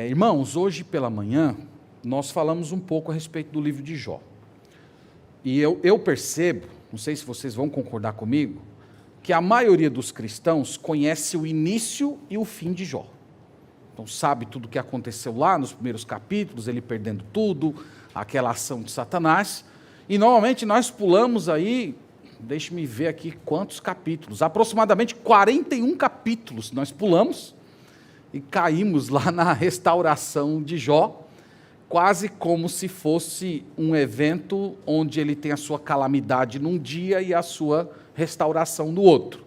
Irmãos, hoje pela manhã nós falamos um pouco a respeito do livro de Jó. E eu percebo, não sei se vocês vão concordar comigo, que a maioria dos cristãos conhece o início e o fim de Jó. Então sabe tudo o que aconteceu lá nos primeiros capítulos, ele perdendo tudo, aquela ação de Satanás. E normalmente nós pulamos aí, deixe-me ver aqui quantos capítulos, aproximadamente 41 capítulos nós pulamos e caímos lá na restauração de Jó, quase como se fosse um evento onde ele tem a sua calamidade num dia e a sua restauração no outro.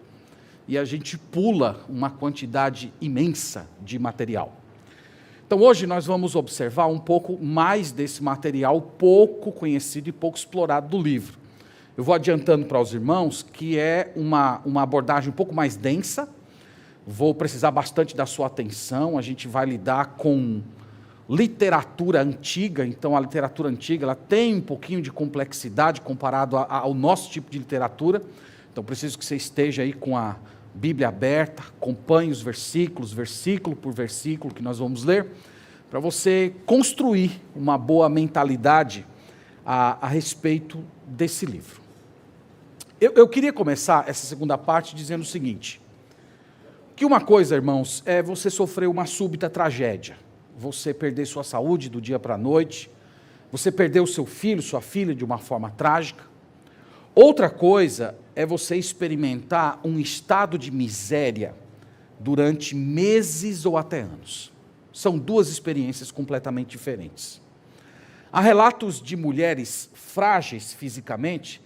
E a gente pula uma quantidade imensa de material. Então hoje nós vamos observar um pouco mais desse material pouco conhecido e pouco explorado do livro. Eu vou adiantando para os irmãos que é uma abordagem um pouco mais densa, vou precisar bastante da sua atenção, a gente vai lidar com literatura antiga, então a literatura antiga ela tem um pouquinho de complexidade comparado ao nosso tipo de literatura, então preciso que você esteja aí com a Bíblia aberta, acompanhe os versículos, versículo por versículo que nós vamos ler, para você construir uma boa mentalidade a respeito desse livro. Eu queria começar essa segunda parte dizendo o seguinte, que uma coisa, irmãos, é você sofrer uma súbita tragédia, você perder sua saúde do dia para a noite, você perder o seu filho, sua filha de uma forma trágica. Outra coisa é você experimentar um estado de miséria durante meses ou até anos. São duas experiências completamente diferentes. Há relatos de mulheres frágeis fisicamente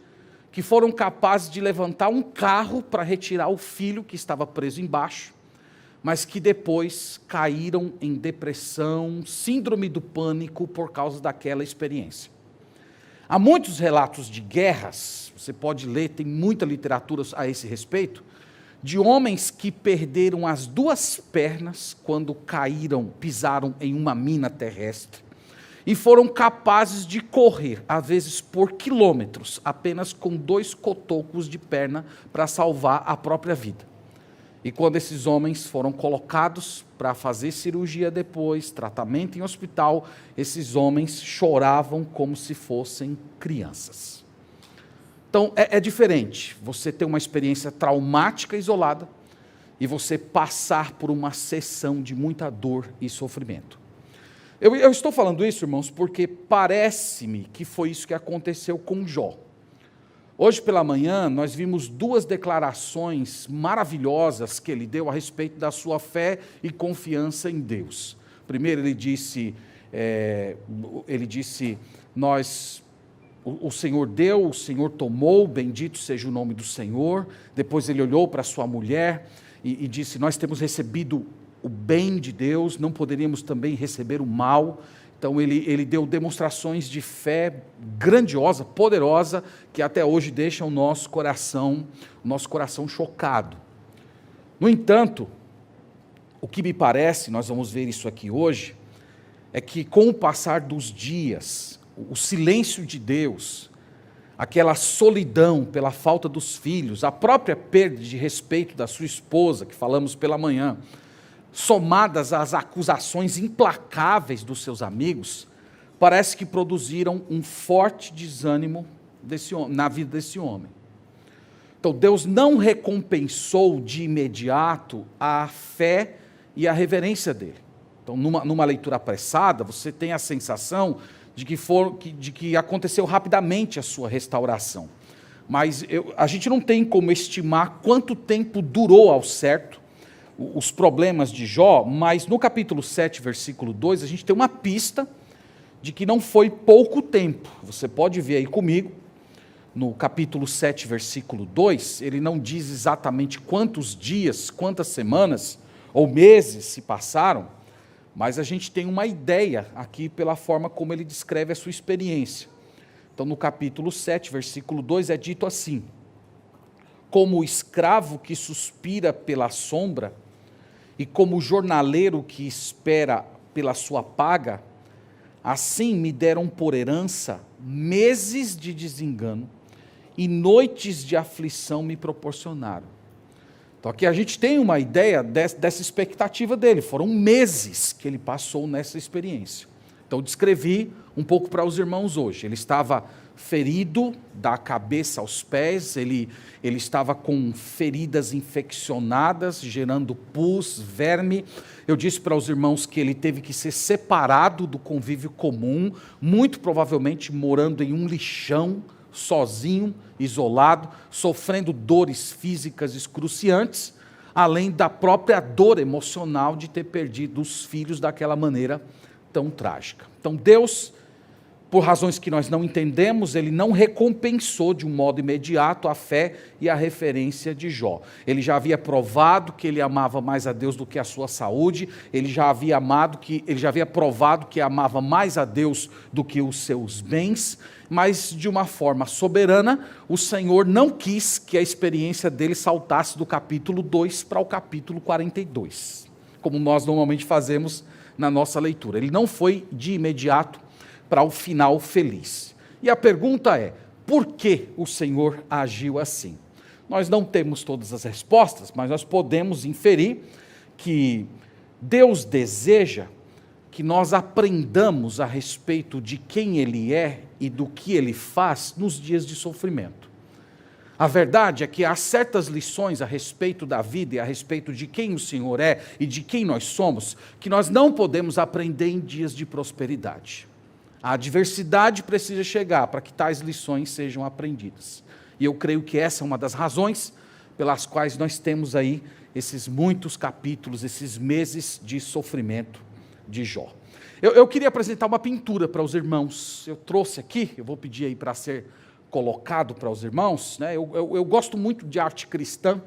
que foram capazes de levantar um carro para retirar o filho que estava preso embaixo, mas que depois caíram em depressão, síndrome do pânico por causa daquela experiência. Há muitos relatos de guerras, você pode ler, tem muita literatura a esse respeito, de homens que perderam as duas pernas quando pisaram em uma mina terrestre, e foram capazes de correr, às vezes por quilômetros, apenas com 2 cotocos de perna para salvar a própria vida. E quando esses homens foram colocados para fazer cirurgia depois, tratamento em hospital, esses homens choravam como se fossem crianças. Então é diferente você ter uma experiência traumática isolada e você passar por uma sessão de muita dor e sofrimento. Eu estou falando isso, irmãos, porque parece-me que foi isso que aconteceu com Jó. Hoje pela manhã nós vimos 2 declarações maravilhosas que ele deu a respeito da sua fé e confiança em Deus. Primeiro ele disse, o Senhor deu, o Senhor tomou, bendito seja o nome do Senhor. Depois ele olhou para sua mulher e disse, nós temos recebido o bem de Deus, não poderíamos também receber o mal. Então ele deu demonstrações de fé grandiosa, poderosa, que até hoje deixam o nosso coração chocado. No entanto, o que me parece, nós vamos ver isso aqui hoje, é que com o passar dos dias, o silêncio de Deus, aquela solidão pela falta dos filhos, a própria perda de respeito da sua esposa, que falamos pela manhã, somadas às acusações implacáveis dos seus amigos, parece que produziram um forte desânimo na vida desse homem. Então Deus não recompensou de imediato a fé e a reverência dele. Então numa leitura apressada, você tem a sensação de que aconteceu rapidamente a sua restauração. Mas a gente não tem como estimar quanto tempo durou ao certo os problemas de Jó, mas no capítulo 7, versículo 2, a gente tem uma pista de que não foi pouco tempo. Você pode ver aí comigo, no capítulo 7, versículo 2, ele não diz exatamente quantos dias, quantas semanas ou meses se passaram, mas a gente tem uma ideia aqui pela forma como ele descreve a sua experiência. Então no capítulo 7, versículo 2 é dito assim, como o escravo que suspira pela sombra, e como o jornaleiro que espera pela sua paga, assim me deram por herança meses de desengano e noites de aflição me proporcionaram. Então aqui a gente tem uma ideia dessa expectativa dele. Foram meses que ele passou nessa experiência. Então descrevi um pouco para os irmãos hoje. Ele estava ferido da cabeça aos pés, ele estava com feridas infeccionadas, gerando pus, verme. Eu disse para os irmãos que ele teve que ser separado do convívio comum, muito provavelmente morando em um lixão, sozinho, isolado, sofrendo dores físicas excruciantes, além da própria dor emocional de ter perdido os filhos daquela maneira tão trágica. Então Deus, por razões que nós não entendemos, ele não recompensou de um modo imediato a fé e a referência de Jó. Ele já havia provado que ele amava mais a Deus do que a sua saúde, ele já havia provado que amava mais a Deus do que os seus bens, mas de uma forma soberana, o Senhor não quis que a experiência dele saltasse do capítulo 2 para o capítulo 42, como nós normalmente fazemos na nossa leitura. Ele não foi de imediato para o final feliz. E a pergunta é, por que o Senhor agiu assim? Nós não temos todas as respostas, mas nós podemos inferir que Deus deseja que nós aprendamos a respeito de quem Ele é e do que Ele faz nos dias de sofrimento. A verdade é que há certas lições a respeito da vida e a respeito de quem o Senhor é e de quem nós somos, que nós não podemos aprender em dias de prosperidade. A adversidade precisa chegar para que tais lições sejam aprendidas. E eu creio que essa é uma das razões pelas quais nós temos aí esses muitos capítulos, esses meses de sofrimento de Jó. Eu queria apresentar uma pintura para os irmãos. Eu trouxe aqui, eu vou pedir aí para ser colocado para os irmãos, né? Eu gosto muito de arte cristã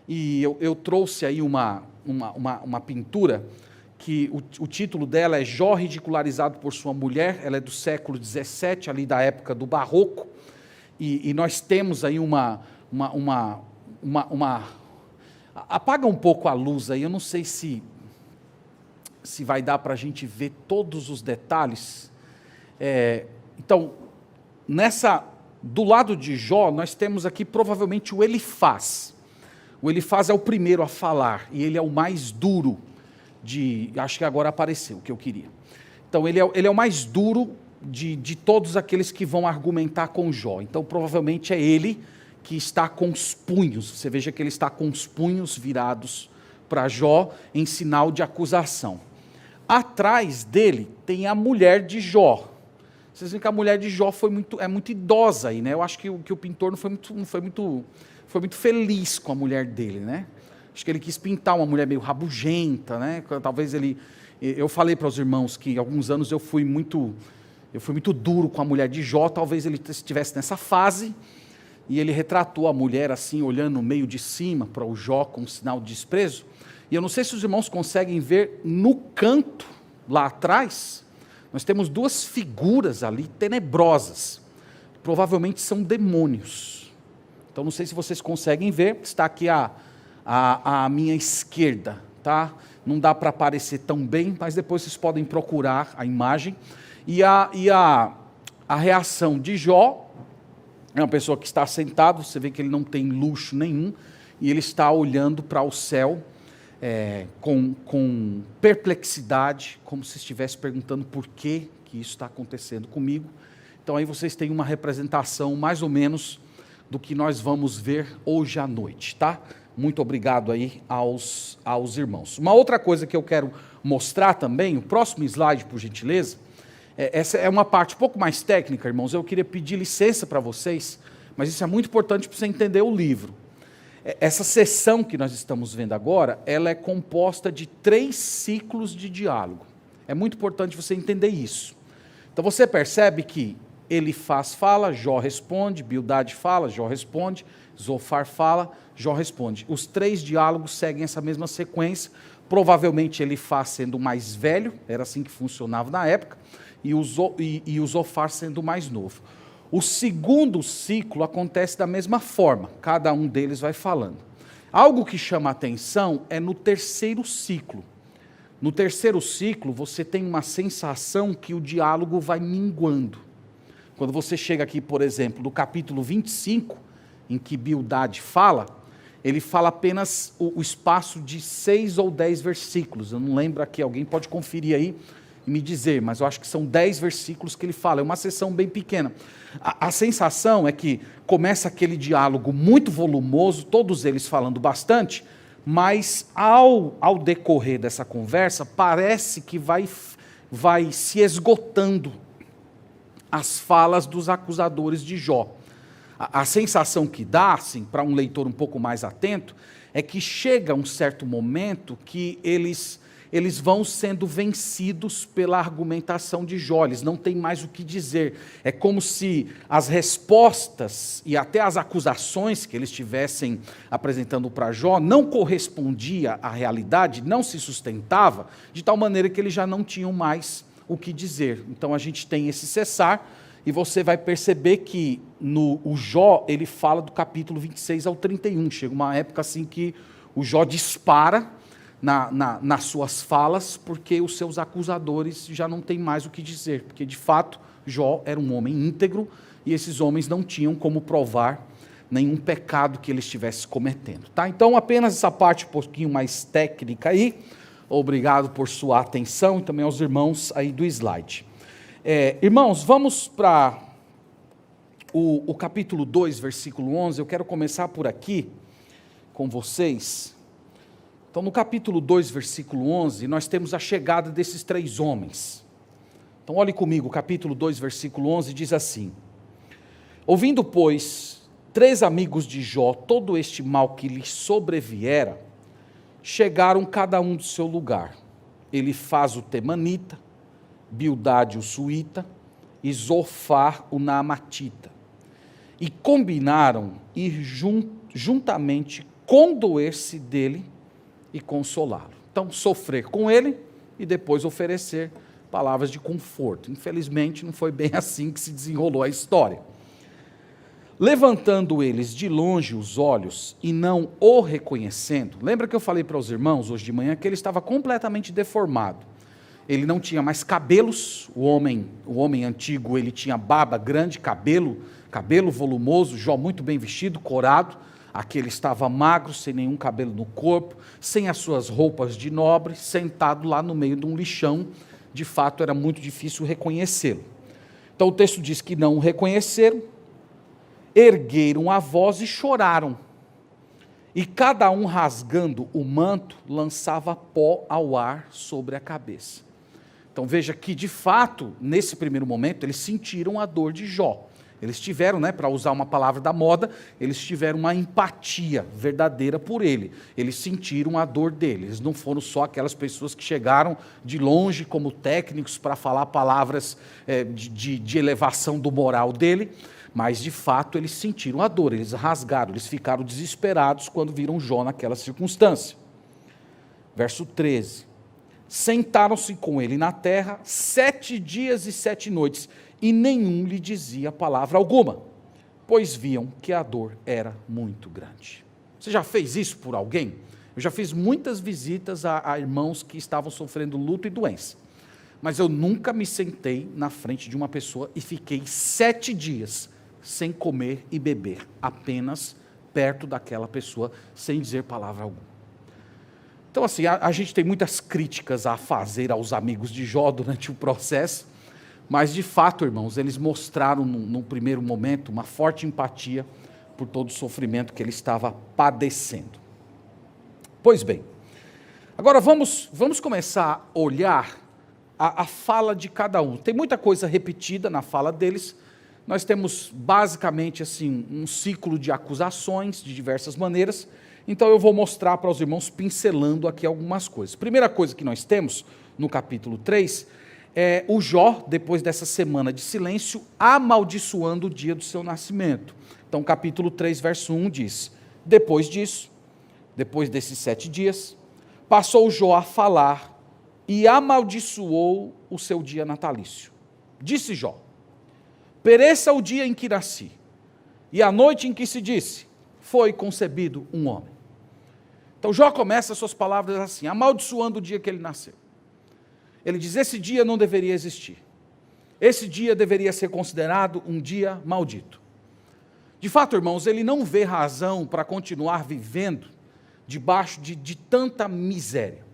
e eu trouxe aí uma pintura que o título dela é Jó ridicularizado por sua mulher. Ela é do século XVII, ali da época do Barroco, e nós temos aí apaga um pouco a luz aí, eu não sei se vai dar para a gente ver todos os detalhes. Então, do lado de Jó, nós temos aqui provavelmente o Elifaz. O Elifaz é o primeiro a falar, e ele é o mais duro acho que agora apareceu o que eu queria. Então, ele é o mais duro de todos aqueles que vão argumentar com Jó. Então, provavelmente é ele que está com os punhos. Você veja que ele está com os punhos virados para Jó em sinal de acusação. Atrás dele tem a mulher de Jó. Vocês veem que a mulher de Jó é muito idosa aí, né? Eu acho que o pintor não foi muito feliz com a mulher dele, né? Acho que ele quis pintar uma mulher meio rabugenta, né? Talvez eu falei para os irmãos que alguns anos eu fui muito duro com a mulher de Jó. Talvez ele estivesse nessa fase e ele retratou a mulher assim, olhando meio de cima para o Jó com um sinal de desprezo. E eu não sei se os irmãos conseguem ver no canto lá atrás. Nós temos duas figuras ali tenebrosas, provavelmente são demônios. Então não sei se vocês conseguem ver, está aqui à minha esquerda, tá? Não dá para aparecer tão bem, mas depois vocês podem procurar a imagem. E a reação de Jó é uma pessoa que está sentado, você vê que ele não tem luxo nenhum, e ele está olhando para o céu, com perplexidade, como se estivesse perguntando por que isso está acontecendo comigo. Então aí vocês têm uma representação mais ou menos do que nós vamos ver hoje à noite, tá? Muito obrigado aí aos irmãos. Uma outra coisa que eu quero mostrar também, o próximo slide, por gentileza, essa é uma parte um pouco mais técnica, irmãos. Eu queria pedir licença para vocês, mas isso é muito importante para você entender o livro. Essa sessão que nós estamos vendo agora, ela é composta de 3 ciclos de diálogo. É muito importante você entender isso. Então você percebe que Elifaz fala, Jó responde, Bildade fala, Jó responde, Zofar fala, Jó responde. Os 3 diálogos seguem essa mesma sequência, provavelmente Elifaz sendo o mais velho, era assim que funcionava na época, e o Zofar sendo o mais novo. O segundo ciclo acontece da mesma forma, cada um deles vai falando. Algo que chama a atenção é no terceiro ciclo. No terceiro ciclo, você tem uma sensação que o diálogo vai minguando. Quando você chega aqui, por exemplo, no capítulo 25, em que Bildade fala, ele fala apenas o espaço de 6 ou 10 versículos. Eu não lembro aqui, alguém pode conferir aí e me dizer, mas eu acho que são 10 versículos que ele fala, é uma sessão bem pequena. A sensação é que começa aquele diálogo muito volumoso, todos eles falando bastante, mas ao decorrer dessa conversa, parece que vai se esgotando as falas dos acusadores de Jó. A sensação que dá, assim, para um leitor um pouco mais atento, é que chega um certo momento que eles vão sendo vencidos pela argumentação de Jó, eles não têm mais o que dizer. É como se as respostas e até as acusações que eles estivessem apresentando para Jó não correspondia à realidade, não se sustentava, de tal maneira que eles já não tinham mais o que dizer. Então a gente tem esse cessar, e você vai perceber que o Jó, ele fala do capítulo 26 ao 31, chega uma época assim que o Jó dispara nas suas falas, porque os seus acusadores já não têm mais o que dizer, porque de fato Jó era um homem íntegro, e esses homens não tinham como provar nenhum pecado que ele estivesse cometendo. Tá? Então apenas essa parte um pouquinho mais técnica aí, obrigado por sua atenção, e também aos irmãos aí do slide. Irmãos, vamos para o capítulo 2, versículo 11, eu quero começar por aqui com vocês. Então, no capítulo 2, versículo 11, nós temos a chegada desses 3 homens. Então, olhe comigo, capítulo 2, versículo 11, diz assim: ouvindo, pois, 3 amigos de Jó todo este mal que lhe sobreviera, chegaram cada um do seu lugar. Elifaz o temanita, Bildade o suíta, e Zofar o naamatita, e combinaram ir juntamente condoer-se dele e consolá-lo. Então, sofrer com ele e depois oferecer palavras de conforto. Infelizmente, não foi bem assim que se desenrolou a história. Levantando eles de longe os olhos e não o reconhecendo, lembra que eu falei para os irmãos hoje de manhã que ele estava completamente deformado. Ele não tinha mais cabelos, o homem antigo, ele tinha barba grande, cabelo volumoso, Jó muito bem vestido, corado. Aqui ele estava magro, sem nenhum cabelo no corpo, sem as suas roupas de nobre, sentado lá no meio de um lixão. De fato, era muito difícil reconhecê-lo. Então o texto diz que não o reconheceram, ergueram a voz e choraram. E cada um, rasgando o manto, lançava pó ao ar sobre a cabeça. Então veja que, de fato, nesse primeiro momento, eles sentiram a dor de Jó. Eles tiveram, para usar uma palavra da moda, eles tiveram uma empatia verdadeira por ele. Eles sentiram a dor dele. Eles não foram só aquelas pessoas que chegaram de longe como técnicos para falar palavras de elevação do moral dele, mas de fato eles sentiram a dor, eles rasgaram, eles ficaram desesperados quando viram Jó naquela circunstância. Verso 13. Sentaram-se com ele na terra 7 dias e 7 noites, e nenhum lhe dizia palavra alguma, pois viam que a dor era muito grande. Você já fez isso por alguém? Eu já fiz muitas visitas a irmãos que estavam sofrendo luto e doença, mas eu nunca me sentei na frente de uma pessoa e fiquei 7 dias sem comer e beber, apenas perto daquela pessoa, sem dizer palavra alguma. Então, assim, a gente tem muitas críticas a fazer aos amigos de Jó durante o processo, mas, de fato, irmãos, eles mostraram, num primeiro momento, uma forte empatia por todo o sofrimento que ele estava padecendo. Pois bem, agora vamos começar a olhar a fala de cada um. Tem muita coisa repetida na fala deles. Nós temos, basicamente, assim, um ciclo de acusações de diversas maneiras. Então eu vou mostrar para os irmãos, pincelando aqui algumas coisas. Primeira coisa que nós temos no capítulo 3 é o Jó, depois dessa semana de silêncio, amaldiçoando o dia do seu nascimento. Então capítulo 3, verso 1 diz: depois disso, depois desses 7 dias, passou Jó a falar e amaldiçoou o seu dia natalício. Disse Jó: pereça o dia em que nasci, e a noite em que se disse, foi concebido um homem. Então Jó começa suas palavras assim, amaldiçoando o dia que ele nasceu. Ele diz, esse dia não deveria existir. Esse dia deveria ser considerado um dia maldito. De fato, irmãos, ele não vê razão para continuar vivendo debaixo de tanta miséria.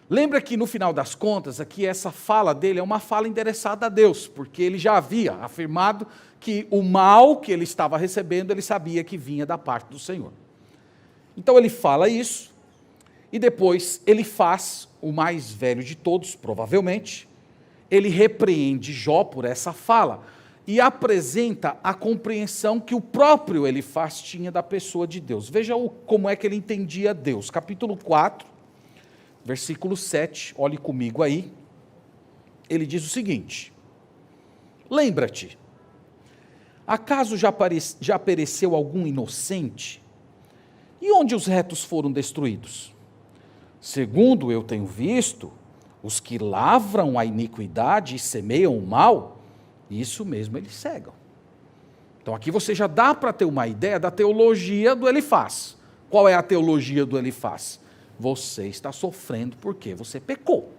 Lembra que no final das contas, aqui essa fala dele é uma fala endereçada a Deus, porque ele já havia afirmado que o mal que ele estava recebendo, ele sabia que vinha da parte do Senhor. Então ele fala isso, e depois ele faz, o mais velho de todos, provavelmente, ele repreende Jó por essa fala, e apresenta a compreensão que o próprio Elifaz tinha da pessoa de Deus. Veja como é que ele entendia Deus. Capítulo 4, versículo 7, olhe comigo aí, ele diz o seguinte: lembra-te, acaso já pereceu algum inocente? E onde os retos foram destruídos? Segundo eu tenho visto, os que lavram a iniquidade e semeiam o mal, isso mesmo eles cegam. Então aqui você já dá para ter uma ideia da teologia do Elifaz. Qual é a teologia do Elifaz? Você está sofrendo porque você pecou.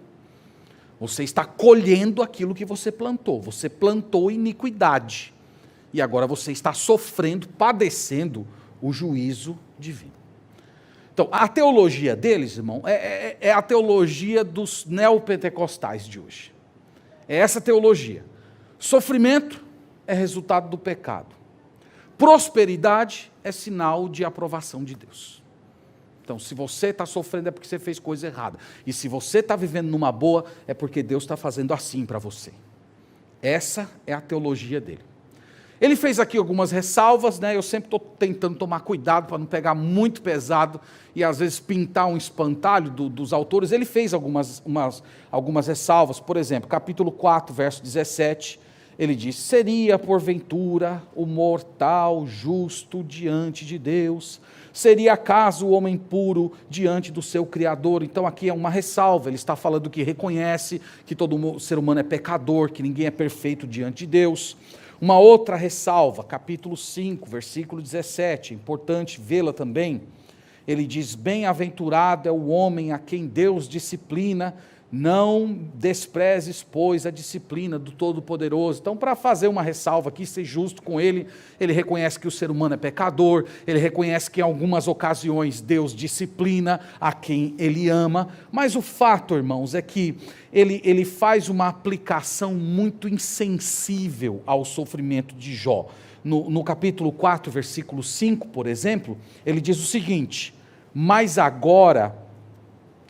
Você está colhendo aquilo que você plantou. Você plantou iniquidade. E agora você está sofrendo, padecendo o juízo divino. Então, a teologia deles, irmão, é a teologia dos neopentecostais de hoje. É essa teologia. Sofrimento é resultado do pecado. Prosperidade é sinal de aprovação de Deus. Então, se você está sofrendo é porque você fez coisa errada. E se você está vivendo numa boa, é porque Deus está fazendo assim para você. Essa é a teologia dele. Ele fez aqui algumas ressalvas, né? Eu sempre estou tentando tomar cuidado para não pegar muito pesado e às vezes pintar um espantalho dos autores. Ele fez algumas ressalvas, por exemplo, capítulo 4, verso 17, ele diz: seria porventura o mortal justo diante de Deus? Seria acaso o homem puro diante do seu Criador? Então aqui é uma ressalva, ele está falando que reconhece que todo ser humano é pecador, que ninguém é perfeito diante de Deus. Uma outra ressalva, capítulo 5, versículo 17, é importante vê-la também. Ele diz: bem-aventurado é o homem a quem Deus disciplina, não desprezes, pois, a disciplina do Todo-Poderoso. Então, para fazer uma ressalva aqui, ser justo com ele, ele reconhece que o ser humano é pecador, ele reconhece que em algumas ocasiões Deus disciplina a quem ele ama, mas o fato, irmãos, é que ele faz uma aplicação muito insensível ao sofrimento de Jó. No capítulo 4, versículo 5, por exemplo, ele diz o seguinte: mas agora,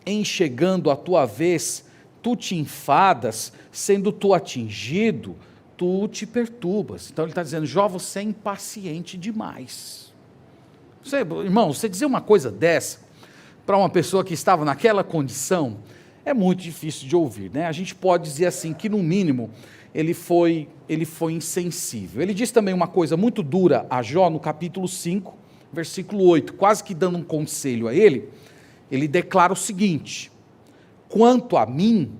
em chegando a tua vez, tu te enfadas, sendo tu atingido, tu te perturbas. Então ele está dizendo: Jó, você é impaciente demais. Irmão, você dizer uma coisa dessa para uma pessoa que estava naquela condição, é muito difícil de ouvir, né? A gente pode dizer assim, que no mínimo, ele foi insensível. Ele diz também uma coisa muito dura a Jó, no capítulo 5, versículo 8, quase que dando um conselho a ele. Ele declara o seguinte: quanto a mim,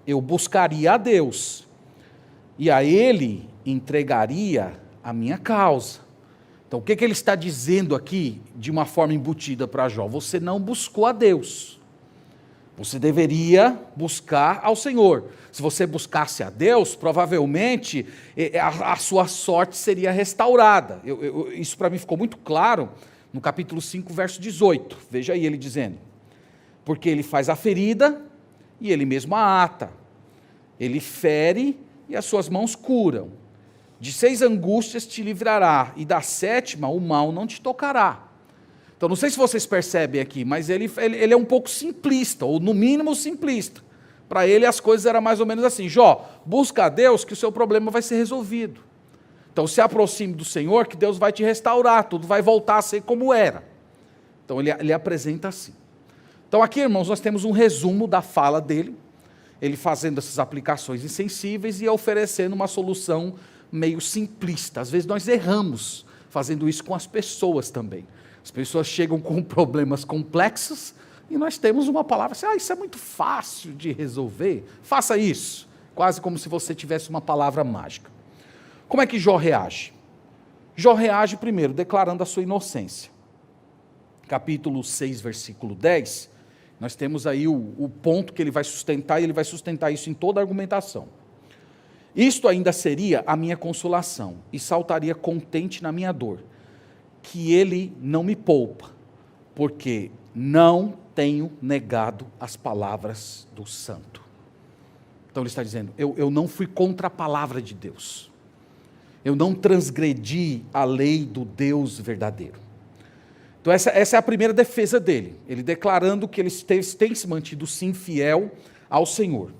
eu buscaria a Deus, e a Ele entregaria a minha causa. Então, o que ele está dizendo aqui, de uma forma embutida para Jó? Você não buscou a Deus. Você deveria buscar ao Senhor. Se você buscasse a Deus, provavelmente a sua sorte seria restaurada. Isso para mim ficou muito claro no capítulo 5, verso 18. Veja aí ele dizendo: porque ele faz a ferida e ele mesmo a ata. Ele fere e as suas mãos curam. De 6 angústias te livrará, e da 7ª o mal não te tocará. Então, não sei se vocês percebem aqui, mas ele é um pouco simplista, ou no mínimo simplista. Para ele as coisas eram mais ou menos assim: Jó, busca a Deus que o seu problema vai ser resolvido. Então se aproxime do Senhor que Deus vai te restaurar, tudo vai voltar a ser como era. Então ele apresenta assim. Então aqui, irmãos, nós temos um resumo da fala dele, ele fazendo essas aplicações insensíveis e oferecendo uma solução meio simplista. Às vezes nós erramos fazendo isso com as pessoas também. As pessoas chegam com problemas complexos e nós temos uma palavra assim: isso é muito fácil de resolver, faça isso. Quase como se você tivesse uma palavra mágica. Como é que Jó reage? Jó reage primeiro declarando a sua inocência. Capítulo 6, versículo 10, nós temos aí o ponto que ele vai sustentar, e ele vai sustentar isso em toda a argumentação. Isto ainda seria a minha consolação, e saltaria contente na minha dor, que ele não me poupa, porque não tenho negado as palavras do santo. Então ele está dizendo, eu não fui contra a palavra de Deus, eu não transgredi a lei do Deus verdadeiro. Então essa é a primeira defesa dele, ele declarando que ele tem se mantido sim fiel ao Senhor.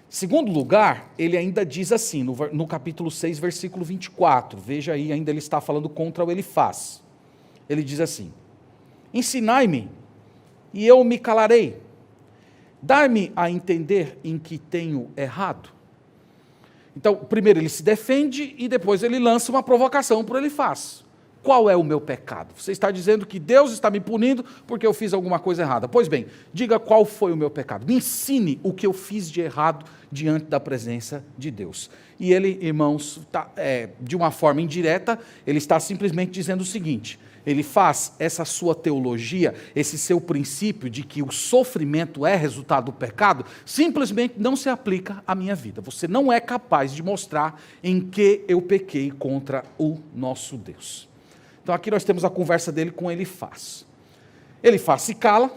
Segundo lugar, ele ainda diz assim, no capítulo 6, versículo 24, veja aí, ainda ele está falando contra o Elifaz. Ele diz assim, ensinai-me, e eu me calarei, dai-me a entender em que tenho errado. Então, primeiro ele se defende, e depois ele lança uma provocação para o Elifaz. Qual é o meu pecado? Você está dizendo que Deus está me punindo porque eu fiz alguma coisa errada. Pois bem, diga qual foi o meu pecado. Me ensine o que eu fiz de errado diante da presença de Deus. E ele, irmãos, de uma forma indireta, ele está simplesmente dizendo o seguinte, ele faz essa sua teologia, esse seu princípio de que o sofrimento é resultado do pecado, simplesmente não se aplica à minha vida. Você não é capaz de mostrar em que eu pequei contra o nosso Deus. Então aqui nós temos a conversa dele com Elifaz. Elifaz se cala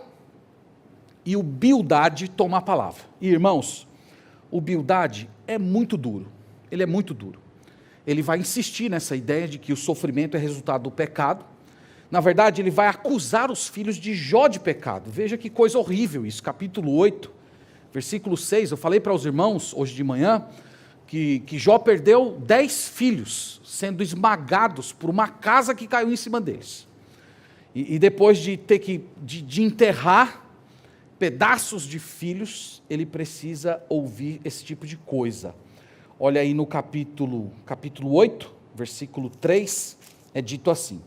e o Bildade toma a palavra. E irmãos, o Bildade é muito duro, ele é muito duro. Ele vai insistir nessa ideia de que o sofrimento é resultado do pecado. Na verdade, ele vai acusar os filhos de Jó de pecado. Veja que coisa horrível isso, capítulo 8, versículo 6. Eu falei para os irmãos hoje de manhã que Jó perdeu 10 filhos, sendo esmagados por uma casa que caiu em cima deles. E depois de ter de enterrar pedaços de filhos, ele precisa ouvir esse tipo de coisa. Olha aí no capítulo 8, versículo 3, é dito assim: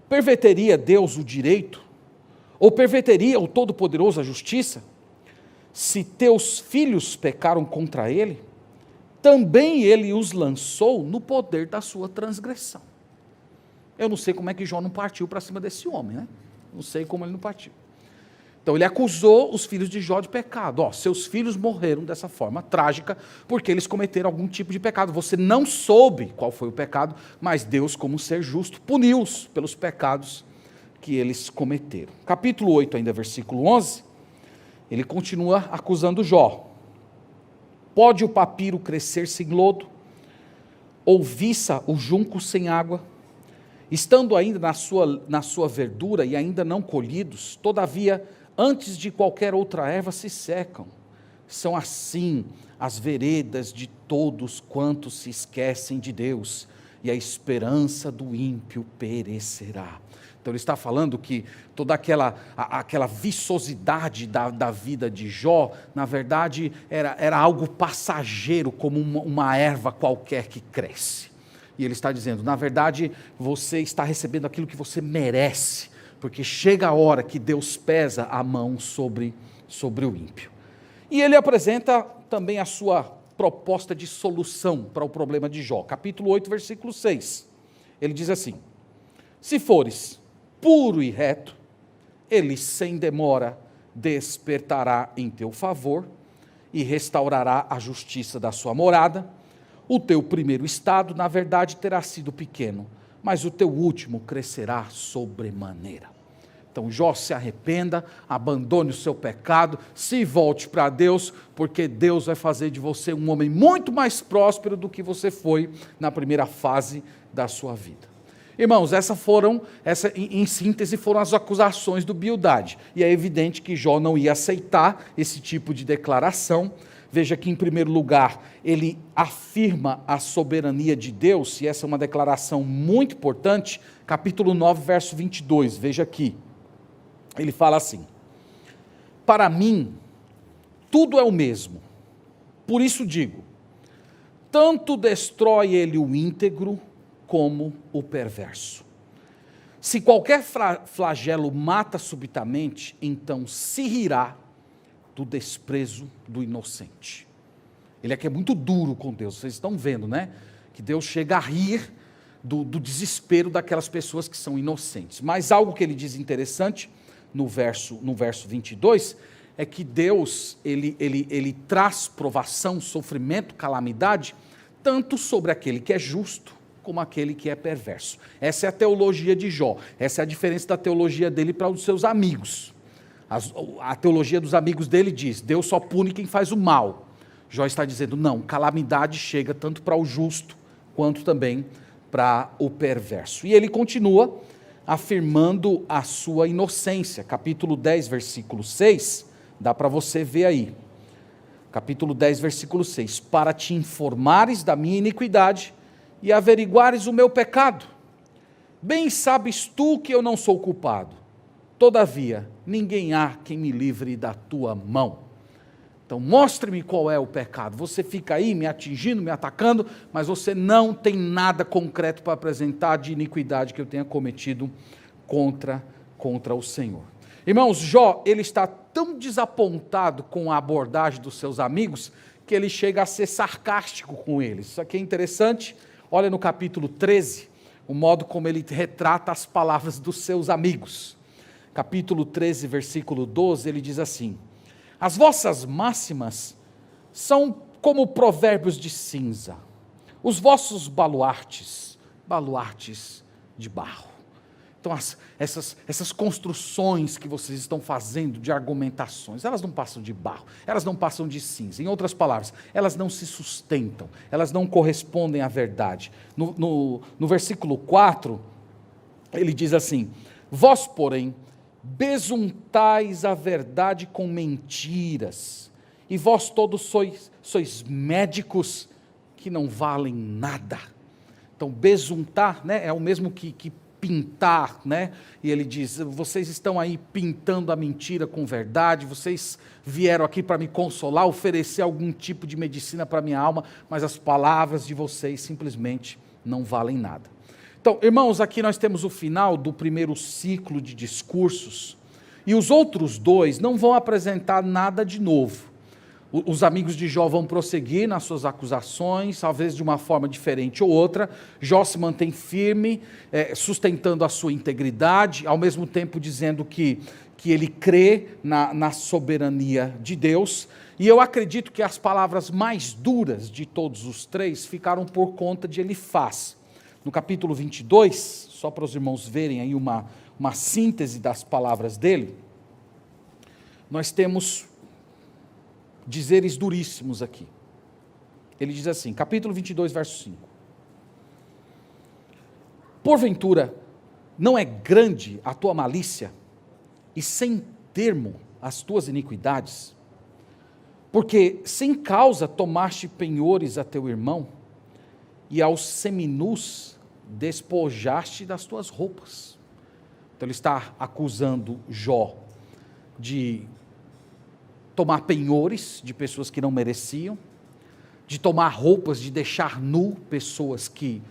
perverteria Deus o direito? Ou perverteria o Todo-Poderoso a justiça? Se teus filhos pecaram contra ele, também ele os lançou no poder da sua transgressão. Eu não sei como é que Jó não partiu para cima desse homem, né? Não sei como ele não partiu. Então ele acusou os filhos de Jó de pecado. Seus filhos morreram dessa forma trágica, porque eles cometeram algum tipo de pecado. Você não soube qual foi o pecado, mas Deus, como ser justo, puniu-os pelos pecados que eles cometeram. Capítulo 8, ainda versículo 11, ele continua acusando Jó. Pode o papiro crescer sem lodo? Ou viça o junco sem água? Estando ainda na sua verdura e ainda não colhidos, todavia, antes de qualquer outra erva se secam. São assim as veredas de todos quantos se esquecem de Deus, e a esperança do ímpio perecerá. Então ele está falando que toda aquela viçosidade da vida de Jó, na verdade, era algo passageiro, como uma erva qualquer que cresce. E ele está dizendo, na verdade, você está recebendo aquilo que você merece, porque chega a hora que Deus pesa a mão sobre o ímpio. E ele apresenta também a sua proposta de solução para o problema de Jó. Capítulo 8, versículo 6. Ele diz assim: se fores puro e reto, ele sem demora despertará em teu favor e restaurará a justiça da sua morada. O teu primeiro estado, na verdade, terá sido pequeno, mas o teu último crescerá sobremaneira. Então Jó se arrependa, abandone o seu pecado, se volte para Deus, porque Deus vai fazer de você um homem muito mais próspero do que você foi na primeira fase da sua vida. Irmãos, em síntese, foram as acusações do Bildade. E é evidente que Jó não ia aceitar esse tipo de declaração. Veja que, em primeiro lugar, ele afirma a soberania de Deus, e essa é uma declaração muito importante. Capítulo 9, verso 22, veja aqui. Ele fala assim: para mim, tudo é o mesmo. Por isso digo, tanto destrói ele o íntegro, como o perverso. Se qualquer flagelo mata subitamente, então se rirá do desprezo do inocente. Ele aqui é muito duro com Deus, vocês estão vendo, né? Que Deus chega a rir do desespero daquelas pessoas que são inocentes. Mas algo que ele diz interessante, no verso 22, é que Deus, ele traz provação, sofrimento, calamidade, tanto sobre aquele que é justo, como aquele que é perverso. Essa é a teologia de Jó, essa é a diferença da teologia dele para os seus amigos. A teologia dos amigos dele diz, Deus só pune quem faz o mal. Jó está dizendo, não, calamidade chega tanto para o justo, quanto também para o perverso. E ele continua afirmando a sua inocência. Capítulo 10, versículo 6, dá para você ver aí. Capítulo 10, versículo 6. Para te informares da minha iniquidade e averiguares o meu pecado. Bem sabes tu que eu não sou culpado. Todavia, ninguém há quem me livre da tua mão. Então, mostre-me qual é o pecado. Você fica aí me atingindo, me atacando, mas você não tem nada concreto para apresentar de iniquidade que eu tenha cometido contra o Senhor. Irmãos, Jó, ele está tão desapontado com a abordagem dos seus amigos, que ele chega a ser sarcástico com eles. Isso aqui é interessante. Olha no capítulo 13, o modo como ele retrata as palavras dos seus amigos. Capítulo 13, versículo 12, ele diz assim: as vossas máximas são como provérbios de cinza, os vossos baluartes de barro. Então, essas construções que vocês estão fazendo de argumentações, elas não passam de barro, elas não passam de cinza. Em outras palavras, elas não se sustentam, elas não correspondem à verdade. No versículo 4, ele diz assim: vós, porém, besuntais a verdade com mentiras, e vós todos sois médicos que não valem nada. Então, besuntar, né, é o mesmo que pintar, né? E ele diz, vocês estão aí pintando a mentira com verdade, vocês vieram aqui para me consolar, oferecer algum tipo de medicina para a minha alma, mas as palavras de vocês simplesmente não valem nada. Então, irmãos, aqui nós temos o final do primeiro ciclo de discursos, e os outros dois não vão apresentar nada de novo. Os amigos de Jó vão prosseguir nas suas acusações, talvez de uma forma diferente ou outra. Jó se mantém firme, sustentando a sua integridade, ao mesmo tempo dizendo que ele crê na soberania de Deus. E eu acredito que as palavras mais duras de todos os três ficaram por conta de Elifaz. No capítulo 22, só para os irmãos verem aí uma síntese das palavras dele, nós temos dizeres duríssimos aqui. Ele diz assim, capítulo 22, verso 5. Porventura, não é grande a tua malícia, e sem termo as tuas iniquidades? Porque sem causa tomaste penhores a teu irmão, e aos seminus despojaste das tuas roupas. Então ele está acusando Jó de tomar penhores de pessoas que não mereciam, de tomar roupas, de deixar nu pessoas que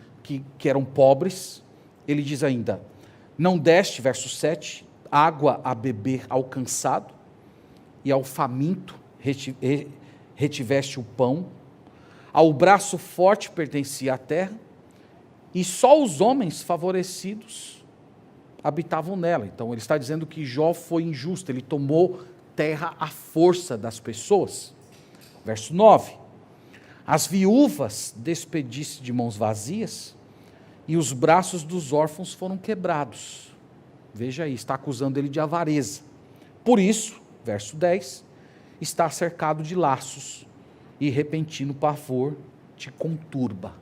eram pobres. Ele diz ainda, não deste, verso 7, água a beber ao cansado, e ao faminto retiveste o pão, ao braço forte pertencia a terra, e só os homens favorecidos habitavam nela. Então ele está dizendo que Jó foi injusto, ele tomou terra à força das pessoas. Verso 9, as viúvas despediste de mãos vazias, e os braços dos órfãos foram quebrados. Veja aí, está acusando ele de avareza. Por isso, verso 10, está cercado de laços, e repentino pavor te conturba.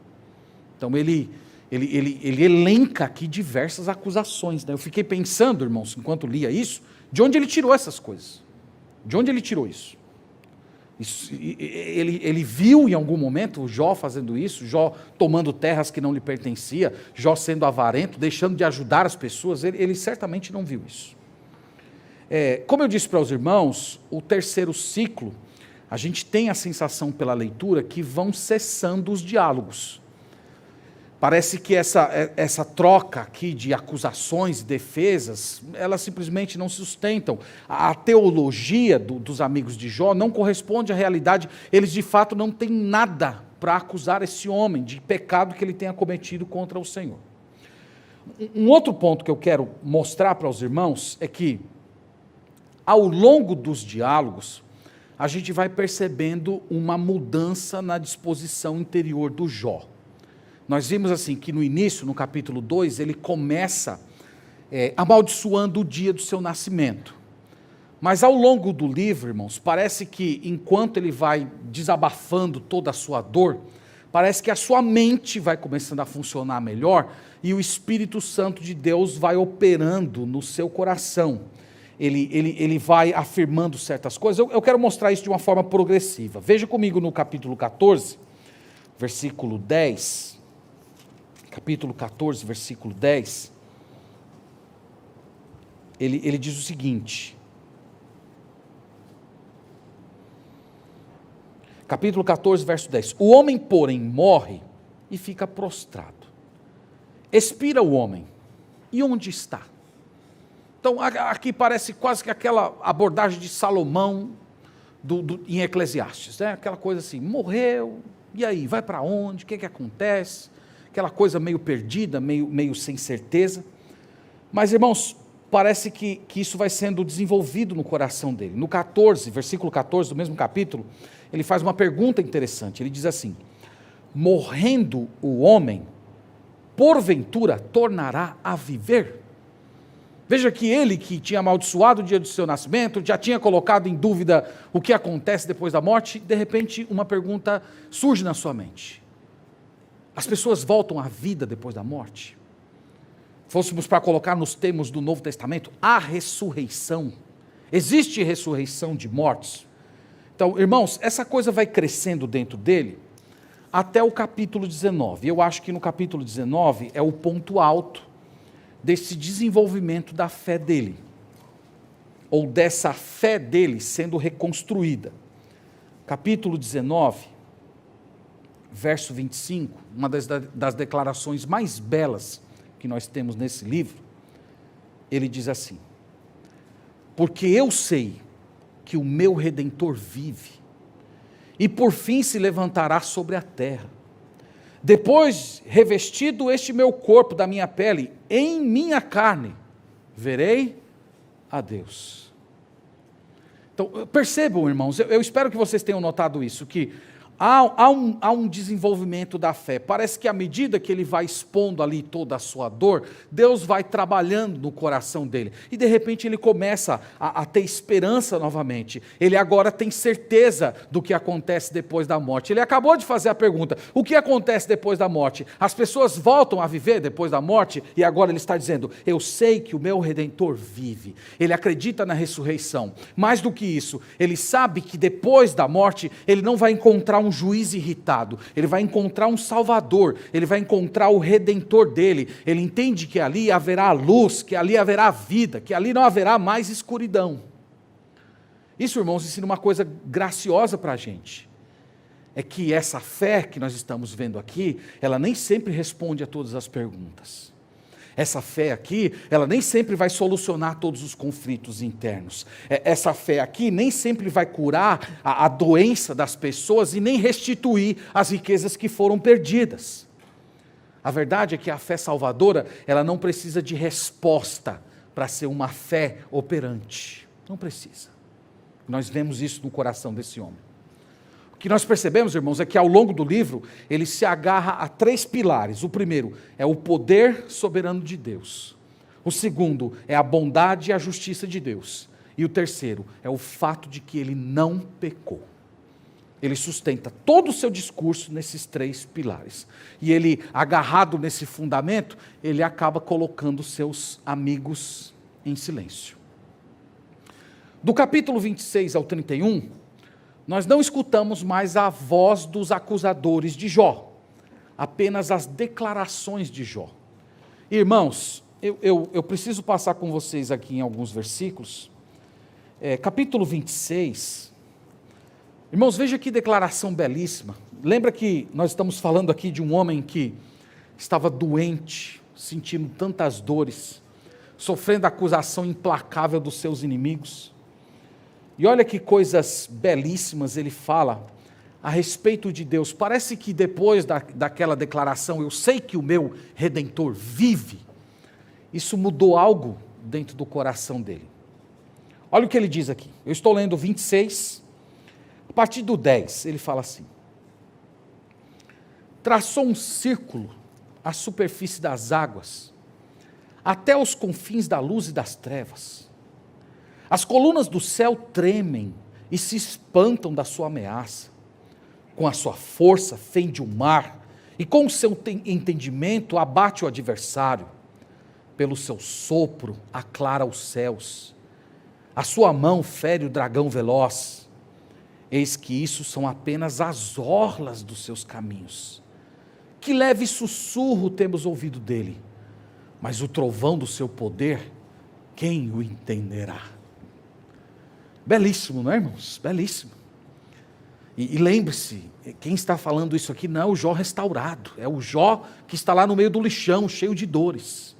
Então ele elenca aqui diversas acusações, né? Eu fiquei pensando, irmãos, enquanto lia isso, de onde ele tirou essas coisas? De onde ele tirou isso? Ele viu em algum momento Jó fazendo isso, Jó tomando terras que não lhe pertenciam, Jó sendo avarento, deixando de ajudar as pessoas, ele certamente não viu isso. Como eu disse para os irmãos, o terceiro ciclo, a gente tem a sensação pela leitura que vão cessando os diálogos. Parece que essa troca aqui de acusações e defesas, elas simplesmente não se sustentam. A teologia dos amigos de Jó não corresponde à realidade. Eles de fato não têm nada para acusar esse homem de pecado que ele tenha cometido contra o Senhor. Um outro ponto que eu quero mostrar para os irmãos é que ao longo dos diálogos, a gente vai percebendo uma mudança na disposição interior do Jó. Nós vimos assim que no início, no capítulo 2, ele começa amaldiçoando o dia do seu nascimento. Mas ao longo do livro, irmãos, parece que enquanto ele vai desabafando toda a sua dor, parece que a sua mente vai começando a funcionar melhor e o Espírito Santo de Deus vai operando no seu coração. Ele vai afirmando certas coisas. Eu quero mostrar isso de uma forma progressiva. Veja comigo no capítulo 14, versículo 10. Capítulo 14, versículo 10. Ele diz o seguinte. Capítulo 14, verso 10. O homem, porém, morre e fica prostrado. Expira o homem. E onde está? Então, aqui parece quase que aquela abordagem de Salomão em Eclesiastes, né? Aquela coisa assim, morreu, e aí, vai para onde? O que acontece? Aquela coisa meio perdida, meio sem certeza. Mas, irmãos, parece que isso vai sendo desenvolvido no coração dele. No 14, versículo 14 do mesmo capítulo, ele faz uma pergunta interessante. Ele diz assim: morrendo o homem, porventura tornará a viver? Veja que ele, que tinha amaldiçoado o dia do seu nascimento, já tinha colocado em dúvida o que acontece depois da morte, de repente uma pergunta surge na sua mente: as pessoas voltam à vida depois da morte? Fôssemos para colocar nos termos do Novo Testamento, a ressurreição. Existe ressurreição de mortos? Então, irmãos, essa coisa vai crescendo dentro dele até o capítulo 19. Eu acho que no capítulo 19 é o ponto alto desse desenvolvimento da fé dele, ou dessa fé dele sendo reconstruída. Capítulo 19, verso 25, uma das declarações mais belas que nós temos nesse livro, ele diz assim: porque eu sei que o meu Redentor vive, e por fim se levantará sobre a terra. Depois, revestido este meu corpo da minha pele, em minha carne, verei a Deus. Então, percebam, irmãos, eu espero que vocês tenham notado isso, que há um desenvolvimento da fé. Parece que à medida que ele vai expondo ali toda a sua dor, Deus vai trabalhando no coração dele. E de repente ele começa a ter esperança novamente. Ele agora tem certeza do que acontece depois da morte. Ele acabou de fazer a pergunta: o que acontece depois da morte? As pessoas voltam a viver depois da morte? E agora ele está dizendo: eu sei que o meu Redentor vive. Ele acredita na ressurreição. Mais do que isso, ele sabe que depois da morte, ele não vai encontrar um juiz irritado, ele vai encontrar um Salvador, ele vai encontrar o Redentor dele. Ele entende que ali haverá luz, que ali haverá vida, que ali não haverá mais escuridão. Isso, irmãos, ensina uma coisa graciosa para a gente, é que essa fé que nós estamos vendo aqui, ela nem sempre responde a todas as perguntas. Essa fé aqui, ela nem sempre vai solucionar todos os conflitos internos. Essa fé aqui nem sempre vai curar a doença das pessoas e nem restituir as riquezas que foram perdidas. A verdade é que a fé salvadora, ela não precisa de resposta para ser uma fé operante. Não precisa. Nós vemos isso no coração desse homem. O que nós percebemos, irmãos, é que ao longo do livro, ele se agarra a 3 pilares. O primeiro é o poder soberano de Deus. O segundo é a bondade e a justiça de Deus. E o terceiro é o fato de que ele não pecou. Ele sustenta todo o seu discurso nesses 3 pilares. E ele, agarrado nesse fundamento, ele acaba colocando seus amigos em silêncio. Do capítulo 26 ao 31, nós não escutamos mais a voz dos acusadores de Jó, apenas as declarações de Jó. Irmãos, eu preciso passar com vocês aqui em alguns versículos. Capítulo 26, irmãos, veja que declaração belíssima. Lembra que nós estamos falando aqui de um homem que estava doente, sentindo tantas dores, sofrendo a acusação implacável dos seus inimigos. E olha que coisas belíssimas ele fala a respeito de Deus. Parece que depois daquela declaração, eu sei que o meu Redentor vive, isso mudou algo dentro do coração dele. Olha o que ele diz aqui. Eu estou lendo 26, a partir do 10, ele fala assim: traçou um círculo à superfície das águas, até os confins da luz e das trevas. As colunas do céu tremem e se espantam da sua ameaça. Com a sua força fende o mar, e com o seu entendimento abate o adversário. Pelo seu sopro aclara os céus. A sua mão fere o dragão veloz. Eis que isso são apenas as orlas dos seus caminhos. Que leve sussurro temos ouvido dele, mas o trovão do seu poder, quem o entenderá? Belíssimo, não é, irmãos? Belíssimo. E lembre-se, quem está falando isso aqui não é o Jó restaurado, é o Jó que está lá no meio do lixão, cheio de dores.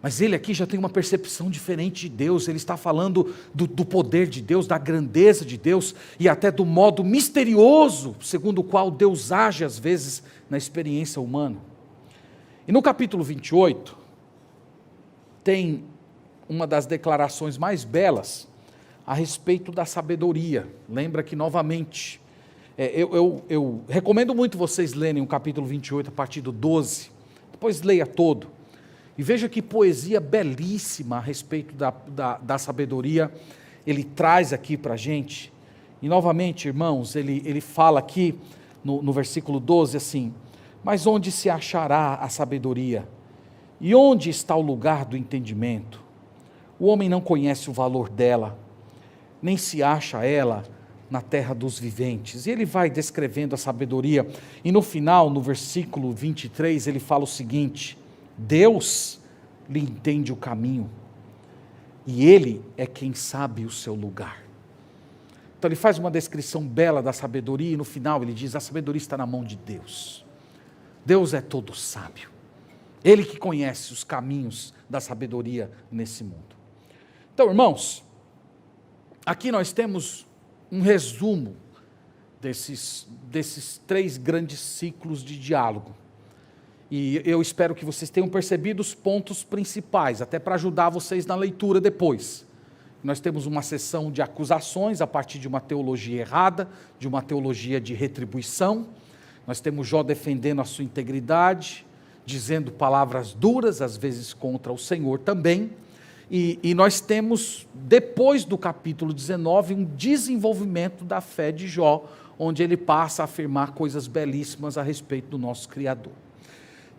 Mas ele aqui já tem uma percepção diferente de Deus, ele está falando do poder de Deus, da grandeza de Deus, e até do modo misterioso, segundo o qual Deus age às vezes na experiência humana. E no capítulo 28, tem uma das declarações mais belas a respeito da sabedoria. Lembra que, novamente, eu recomendo muito vocês lerem o capítulo 28 a partir do 12, depois leia todo, e veja que poesia belíssima a respeito da sabedoria ele traz aqui para a gente. E novamente, irmãos, ele fala aqui no versículo 12 assim: mas onde se achará a sabedoria? E onde está o lugar do entendimento? O homem não conhece o valor dela, nem se acha ela na terra dos viventes. E ele vai descrevendo a sabedoria, e no final, no versículo 23, ele fala o seguinte: Deus lhe entende o caminho, e ele é quem sabe o seu lugar. Então ele faz uma descrição bela da sabedoria, e no final ele diz: a sabedoria está na mão de Deus. Deus é todo sábio, ele que conhece os caminhos da sabedoria nesse mundo. Então, irmãos, aqui nós temos um resumo desses 3 grandes ciclos de diálogo. E eu espero que vocês tenham percebido os pontos principais, até para ajudar vocês na leitura depois. Nós temos uma sessão de acusações a partir de uma teologia errada, de uma teologia de retribuição. Nós temos Jó defendendo a sua integridade, dizendo palavras duras, às vezes contra o Senhor também. E nós temos, depois do capítulo 19, um desenvolvimento da fé de Jó, onde ele passa a afirmar coisas belíssimas a respeito do nosso Criador.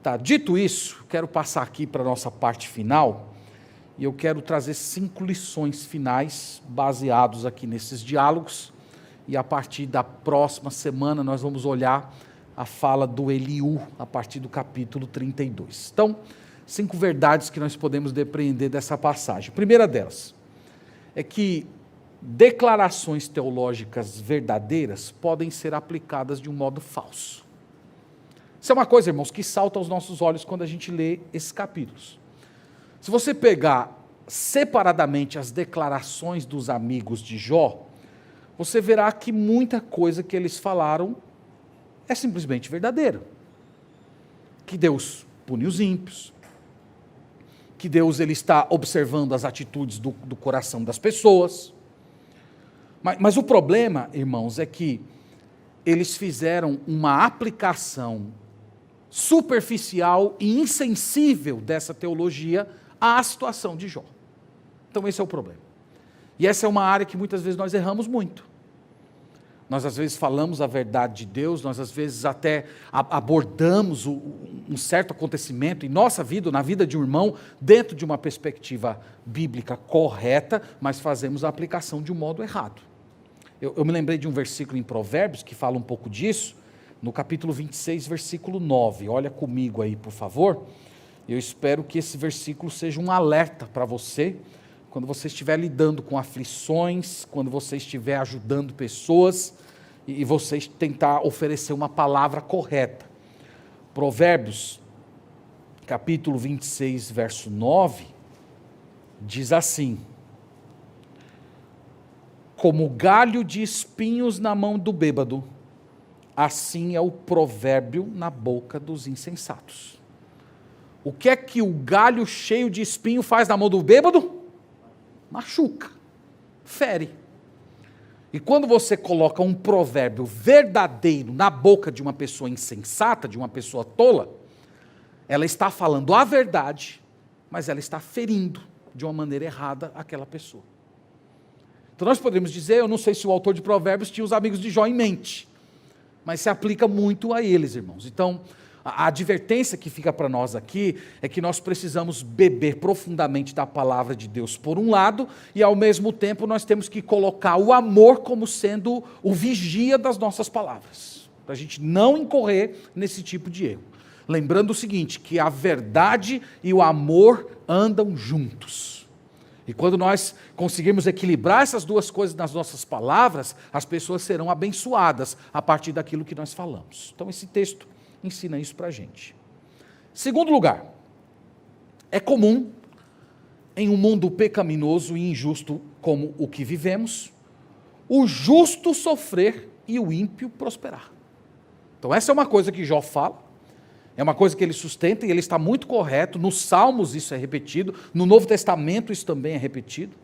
Tá, dito isso, quero passar aqui para a nossa parte final, e eu quero trazer 5 lições finais, baseados aqui nesses diálogos, e a partir da próxima semana nós vamos olhar a fala do Eliú, a partir do capítulo 32. Então, 5 verdades que nós podemos depreender dessa passagem. A primeira delas é que declarações teológicas verdadeiras podem ser aplicadas de um modo falso. Isso é uma coisa, irmãos, que salta aos nossos olhos quando a gente lê esses capítulos. Se você pegar separadamente as declarações dos amigos de Jó, você verá que muita coisa que eles falaram é simplesmente verdadeira. Que Deus pune os ímpios, que Deus ele está observando as atitudes do coração das pessoas. Mas o problema, irmãos, é que eles fizeram uma aplicação superficial e insensível dessa teologia à situação de Jó. Então esse é o problema. E essa é uma área que muitas vezes nós erramos muito. Nós às vezes falamos a verdade de Deus, nós às vezes até abordamos um certo acontecimento em nossa vida, na vida de um irmão, dentro de uma perspectiva bíblica correta, mas fazemos a aplicação de um modo errado. Eu me lembrei de um versículo em Provérbios que fala um pouco disso, no capítulo 26, versículo 9. Olha comigo aí, por favor. Eu espero que esse versículo seja um alerta para você, quando você estiver lidando com aflições, quando você estiver ajudando pessoas, e você tentar oferecer uma palavra correta. Provérbios, capítulo 26, verso 9, diz assim: como galho de espinhos na mão do bêbado, assim é o provérbio na boca dos insensatos. O que é que o galho cheio de espinho faz na mão do bêbado? Machuca. fere. E quando você coloca um provérbio verdadeiro na boca de uma pessoa insensata, de uma pessoa tola, ela está falando a verdade, mas ela está ferindo de uma maneira errada aquela pessoa. Então nós podemos dizer, eu não sei se o autor de Provérbios tinha os amigos de Jó em mente, mas se aplica muito a eles, irmãos. Então, a advertência que fica para nós aqui é que nós precisamos beber profundamente da palavra de Deus por um lado, e ao mesmo tempo nós temos que colocar o amor como sendo o vigia das nossas palavras, para a gente não incorrer nesse tipo de erro. Lembrando o seguinte, que a verdade e o amor andam juntos. E quando nós conseguirmos equilibrar essas duas coisas nas nossas palavras, as pessoas serão abençoadas a partir daquilo que nós falamos. Então esse texto ensina isso para a gente. Segundo lugar, é comum em um mundo pecaminoso e injusto como o que vivemos, o justo sofrer e o ímpio prosperar. Então essa é uma coisa que Jó fala, é uma coisa que ele sustenta e ele está muito correto. Nos Salmos isso é repetido, no Novo Testamento isso também é repetido.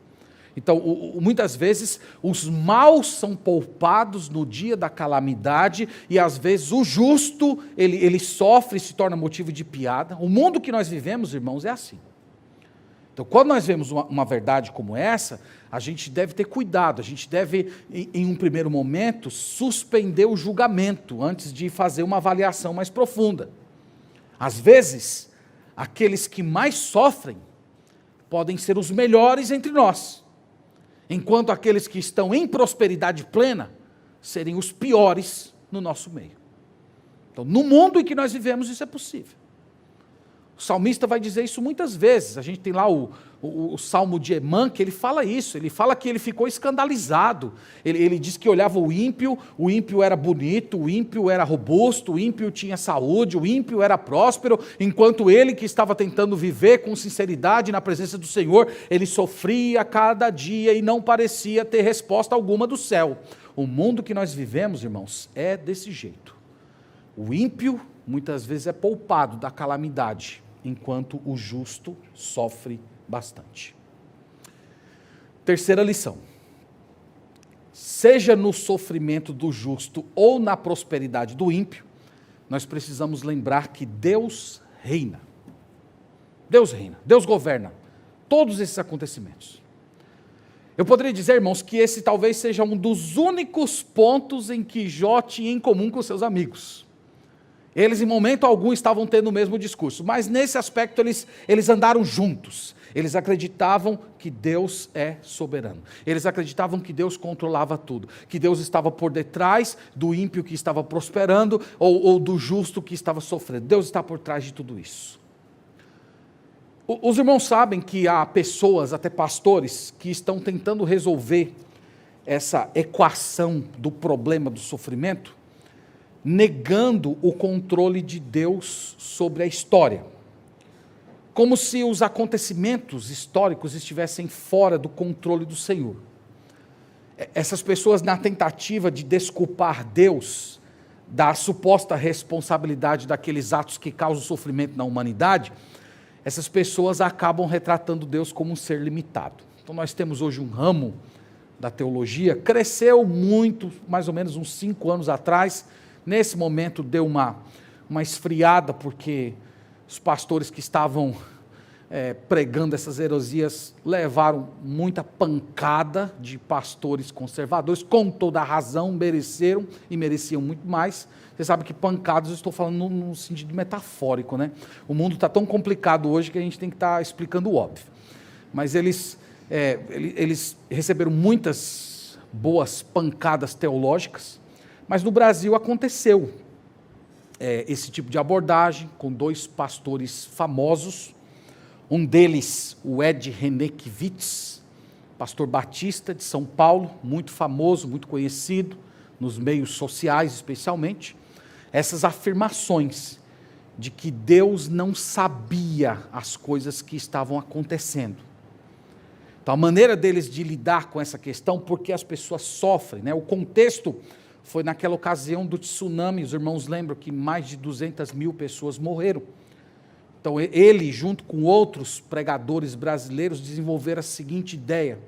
Então, muitas vezes, os maus são poupados no dia da calamidade e, às vezes, o justo, ele sofre e se torna motivo de piada. O mundo que nós vivemos, irmãos, é assim. Então, quando nós vemos uma verdade como essa, a gente deve ter cuidado, a gente deve, em um primeiro momento, suspender o julgamento antes de fazer uma avaliação mais profunda. Às vezes, aqueles que mais sofrem podem ser os melhores entre nós, enquanto aqueles que estão em prosperidade plena serem os piores no nosso meio. Então, no mundo em que nós vivemos, isso é possível. O salmista vai dizer isso muitas vezes. A gente tem lá o Salmo de Emã, que ele fala isso, ele fala que ele ficou escandalizado. Ele diz que olhava o ímpio era bonito, o ímpio era robusto, o ímpio tinha saúde, o ímpio era próspero, enquanto ele que estava tentando viver com sinceridade na presença do Senhor, ele sofria cada dia e não parecia ter resposta alguma do céu. O mundo que nós vivemos, irmãos, é desse jeito. O ímpio muitas vezes é poupado da calamidade, enquanto o justo sofre bastante. Terceira lição. Seja no sofrimento do justo ou na prosperidade do ímpio, nós precisamos lembrar que Deus reina. Deus reina, Deus governa todos esses acontecimentos. Eu poderia dizer, irmãos, que esse talvez seja um dos únicos pontos em que Jó tinha em comum com seus amigos. Eles, em momento algum, estavam tendo o mesmo discurso, mas nesse aspecto eles andaram juntos. Eles acreditavam que Deus é soberano. Eles acreditavam que Deus controlava tudo, que Deus estava por detrás do ímpio que estava prosperando ou do justo que estava sofrendo. Deus está por trás de tudo isso. Os irmãos sabem que há pessoas, até pastores, que estão tentando resolver essa equação do problema do sofrimento, negando o controle de Deus sobre a história, como se os acontecimentos históricos estivessem fora do controle do Senhor. Essas pessoas, na tentativa de desculpar Deus da suposta responsabilidade daqueles atos que causam sofrimento na humanidade, essas pessoas acabam retratando Deus como um ser limitado. Então nós temos hoje um ramo da teologia, cresceu muito, mais ou menos uns 5 anos atrás. Nesse momento deu uma esfriada, porque os pastores que estavam pregando essas heresias levaram muita pancada de pastores conservadores, com toda a razão, mereceram e mereciam muito mais. Você sabe que pancadas eu estou falando no sentido metafórico, né? O mundo está tão complicado hoje que a gente tem que estar explicando o óbvio. Mas eles receberam muitas boas pancadas teológicas. Mas no Brasil aconteceu esse tipo de abordagem com 2 pastores famosos, um deles o Ed Renekiewicz, pastor batista de São Paulo, muito famoso, muito conhecido, nos meios sociais especialmente, essas afirmações de que Deus não sabia as coisas que estavam acontecendo. Então a maneira deles de lidar com essa questão, porque as pessoas sofrem, né? O contexto foi naquela ocasião do tsunami, os irmãos lembram que mais de 200 mil pessoas morreram. Então ele, junto com outros pregadores brasileiros, desenvolveram a seguinte ideia: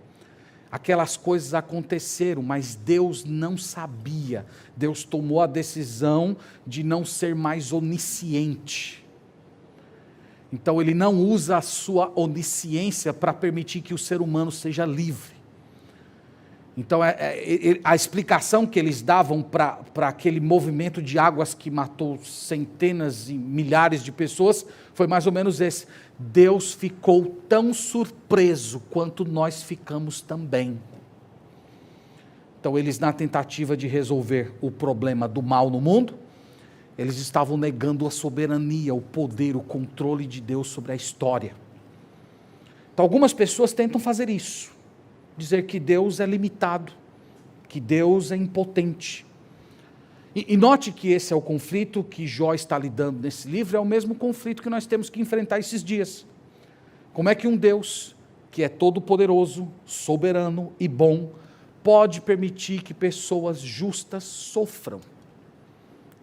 aquelas coisas aconteceram, mas Deus não sabia. Deus tomou a decisão de não ser mais onisciente. Então ele não usa a sua onisciência para permitir que o ser humano seja livre. Então a explicação que eles davam para aquele movimento de águas que matou centenas e milhares de pessoas foi mais ou menos esse: Deus ficou tão surpreso quanto nós ficamos também. Então eles, na tentativa de resolver o problema do mal no mundo, eles estavam negando a soberania, o poder, o controle de Deus sobre a história. Então algumas pessoas tentam fazer isso. Dizer que Deus é limitado, que Deus é impotente. E note que esse é o conflito que Jó está lidando nesse livro, é o mesmo conflito que nós temos que enfrentar esses dias. Como é que um Deus, que é todo-poderoso, soberano e bom, pode permitir que pessoas justas sofram?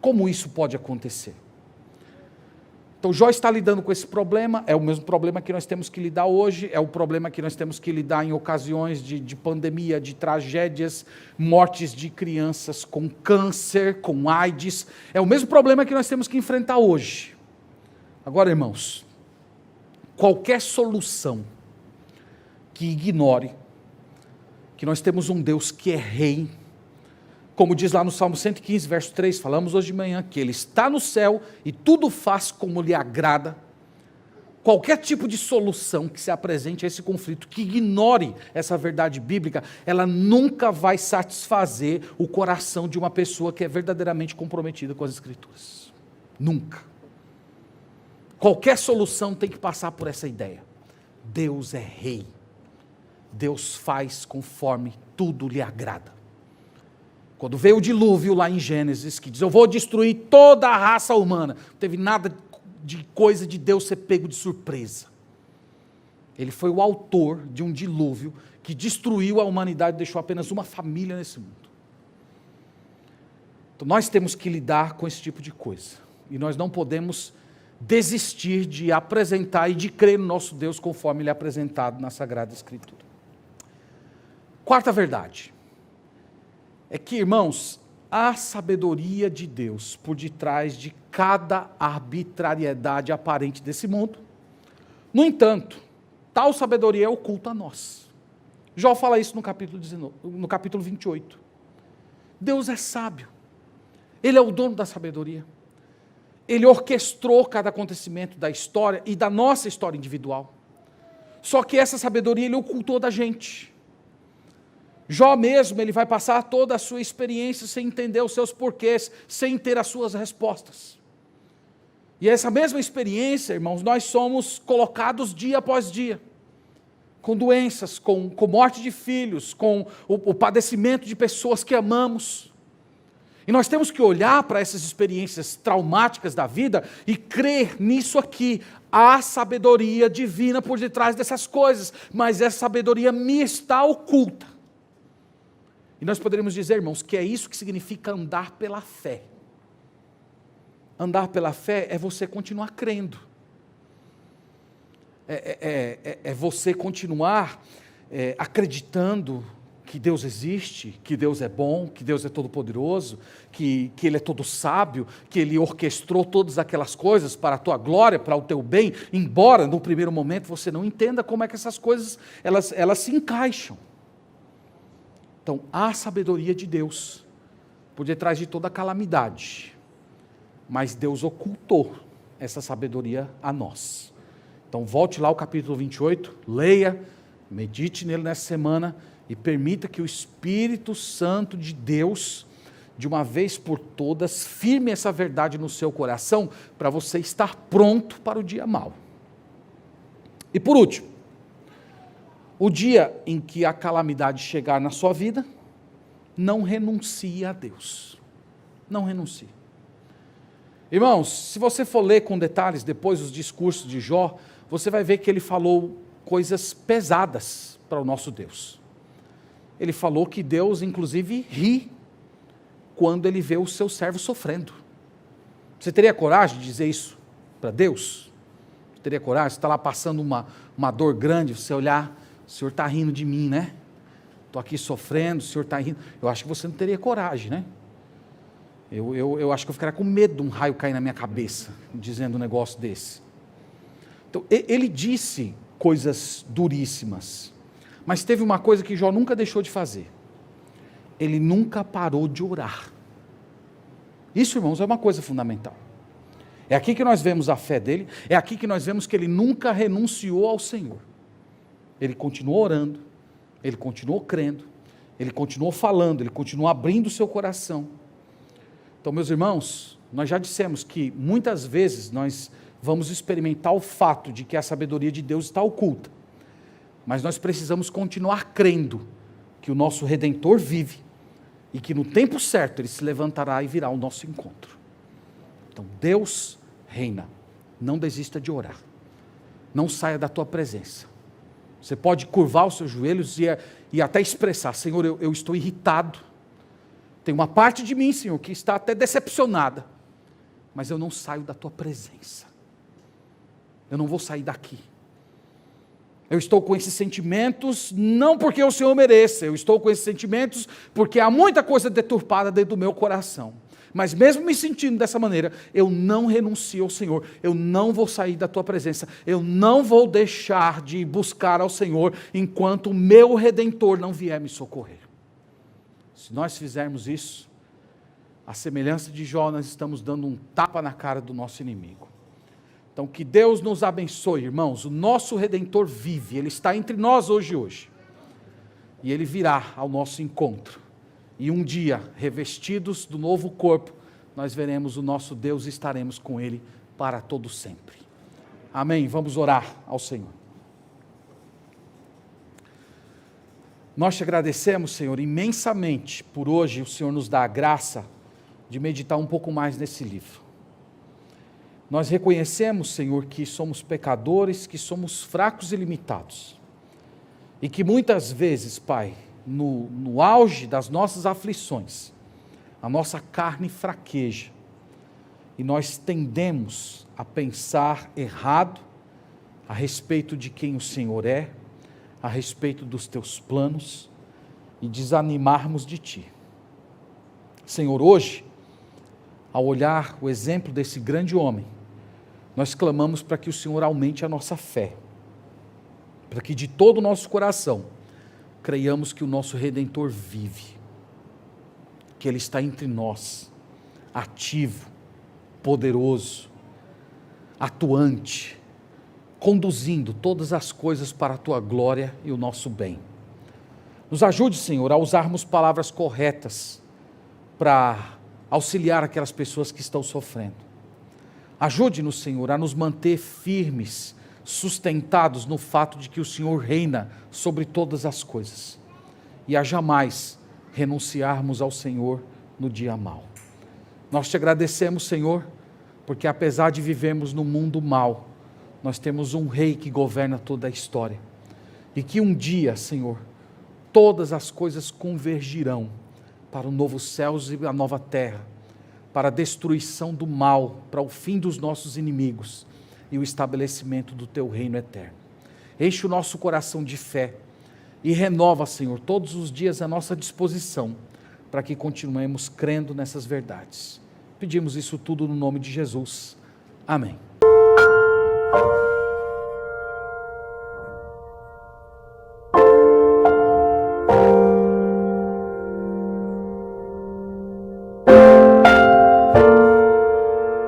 Como isso pode acontecer? Então Jó está lidando com esse problema, é o mesmo problema que nós temos que lidar hoje, é o problema que nós temos que lidar em ocasiões de pandemia, de tragédias, mortes de crianças com câncer, com AIDS, é o mesmo problema que nós temos que enfrentar hoje. Agora, irmãos, qualquer solução que ignore que nós temos um Deus que é rei, como diz lá no Salmo 115, verso 3, falamos hoje de manhã, que Ele está no céu e tudo faz como lhe agrada. Qualquer tipo de solução que se apresente a esse conflito, que ignore essa verdade bíblica, ela nunca vai satisfazer o coração de uma pessoa que é verdadeiramente comprometida com as Escrituras. Nunca. Qualquer solução tem que passar por essa ideia. Deus é rei. Deus faz conforme tudo lhe agrada. Quando veio o dilúvio lá em Gênesis, que diz, eu vou destruir toda a raça humana, não teve nada de coisa de Deus ser pego de surpresa. Ele foi o autor de um dilúvio que destruiu a humanidade e deixou apenas uma família nesse mundo. Então nós temos que lidar com esse tipo de coisa. E nós não podemos desistir de apresentar e de crer no nosso Deus conforme Ele é apresentado na Sagrada Escritura. Quarta verdade. É que, irmãos, há sabedoria de Deus por detrás de cada arbitrariedade aparente desse mundo. No entanto, tal sabedoria é oculta a nós. Jó fala isso no capítulo 28. Deus é sábio. Ele é o dono da sabedoria. Ele orquestrou cada acontecimento da história e da nossa história individual. Só que essa sabedoria Ele ocultou da gente. Jó mesmo, ele vai passar toda a sua experiência sem entender os seus porquês, sem ter as suas respostas. E essa mesma experiência, irmãos, nós somos colocados dia após dia, com doenças, com morte de filhos, com o padecimento de pessoas que amamos. E nós temos que olhar para essas experiências traumáticas da vida e crer nisso aqui. Há sabedoria divina por detrás dessas coisas, mas essa sabedoria me está oculta. E nós poderíamos dizer, irmãos, que é isso que significa andar pela fé. Andar pela fé é você continuar crendo. É você continuar acreditando que Deus existe, que Deus é bom, que Deus é todo-poderoso, que Ele é todo sábio, que Ele orquestrou todas aquelas coisas para a tua glória, para o teu bem, embora no primeiro momento você não entenda como é que essas coisas elas se encaixam. Então, há sabedoria de Deus por detrás de toda a calamidade, mas Deus ocultou essa sabedoria a nós. Então, volte lá ao capítulo 28, leia, medite nele nessa semana e permita que o Espírito Santo de Deus, de uma vez por todas, firme essa verdade no seu coração para você estar pronto para o dia mau. E por último, o dia em que a calamidade chegar na sua vida, não renuncie a Deus. Não renuncie. Irmãos, se você for ler com detalhes depois os discursos de Jó, você vai ver que ele falou coisas pesadas para o nosso Deus. Ele falou que Deus, inclusive, ri quando ele vê o seu servo sofrendo. Você teria coragem de dizer isso para Deus? Você teria coragem? Você está lá passando uma dor grande, você olhar, o Senhor está rindo de mim, né? estou aqui sofrendo, o senhor está rindo. Eu acho que você não teria coragem, né? Eu acho que eu ficaria com medo de um raio cair na minha cabeça, dizendo um negócio desse. Então, ele disse coisas duríssimas, mas teve uma coisa que Jó nunca deixou de fazer. Ele nunca parou de orar. Isso, irmãos, é uma coisa fundamental. É aqui que nós vemos a fé dele, é aqui que nós vemos que ele nunca renunciou ao Senhor. Ele continuou orando, ele continuou crendo, ele continuou falando, ele continuou abrindo o seu coração. Então, meus irmãos, nós já dissemos que muitas vezes nós vamos experimentar o fato de que a sabedoria de Deus está oculta, mas nós precisamos continuar crendo que o nosso Redentor vive e que no tempo certo ele se levantará e virá ao nosso encontro. Então, Deus reina, não desista de orar, não saia da tua presença. Você pode curvar os seus joelhos e até expressar: Senhor, eu estou irritado, tem uma parte de mim, Senhor, que está até decepcionada, mas eu não saio da tua presença, eu não vou sair daqui. Eu estou com esses sentimentos, não porque o Senhor mereça, eu estou com esses sentimentos porque há muita coisa deturpada dentro do meu coração. Mas mesmo me sentindo dessa maneira, eu não renuncio ao Senhor, eu não vou sair da tua presença, eu não vou deixar de buscar ao Senhor enquanto o meu Redentor não vier me socorrer. Se nós fizermos isso, à semelhança de Jó, nós estamos dando um tapa na cara do nosso inimigo. Então, que Deus nos abençoe, irmãos. O nosso Redentor vive, Ele está entre nós hoje. E Ele virá ao nosso encontro. E um dia, revestidos do novo corpo, nós veremos o nosso Deus e estaremos com Ele para todo sempre. Amém? Vamos orar ao Senhor. Nós te agradecemos, Senhor, imensamente por hoje o Senhor nos dá a graça de meditar um pouco mais nesse livro. Nós reconhecemos, Senhor, que somos pecadores, que somos fracos e limitados. E que muitas vezes, Pai, no auge das nossas aflições, a nossa carne fraqueja. E nós tendemos a pensar errado a respeito de quem o Senhor é, a respeito dos teus planos e desanimarmos de Ti. Senhor, hoje, ao olhar o exemplo desse grande homem, nós clamamos para que o Senhor aumente a nossa fé, para que de todo o nosso coração creiamos que o nosso Redentor vive, que Ele está entre nós, ativo, poderoso, atuante, conduzindo todas as coisas para a Tua glória e o nosso bem. Nos ajude, Senhor, a usarmos palavras corretas para auxiliar aquelas pessoas que estão sofrendo. Ajude-nos, Senhor, a nos manter firmes, sustentados no fato de que o Senhor reina sobre todas as coisas e a jamais renunciarmos ao Senhor no dia mau. Nós te agradecemos, Senhor, porque apesar de vivermos no mundo mau, nós temos um Rei que governa toda a história e que um dia, Senhor, todas as coisas convergirão para o novo céus e a nova terra, para a destruição do mal, para o fim dos nossos inimigos e o estabelecimento do Teu reino eterno. Enche o nosso coração de fé e renova, Senhor, todos os dias a nossa disposição para que continuemos crendo nessas verdades. Pedimos isso tudo no nome de Jesus. Amém.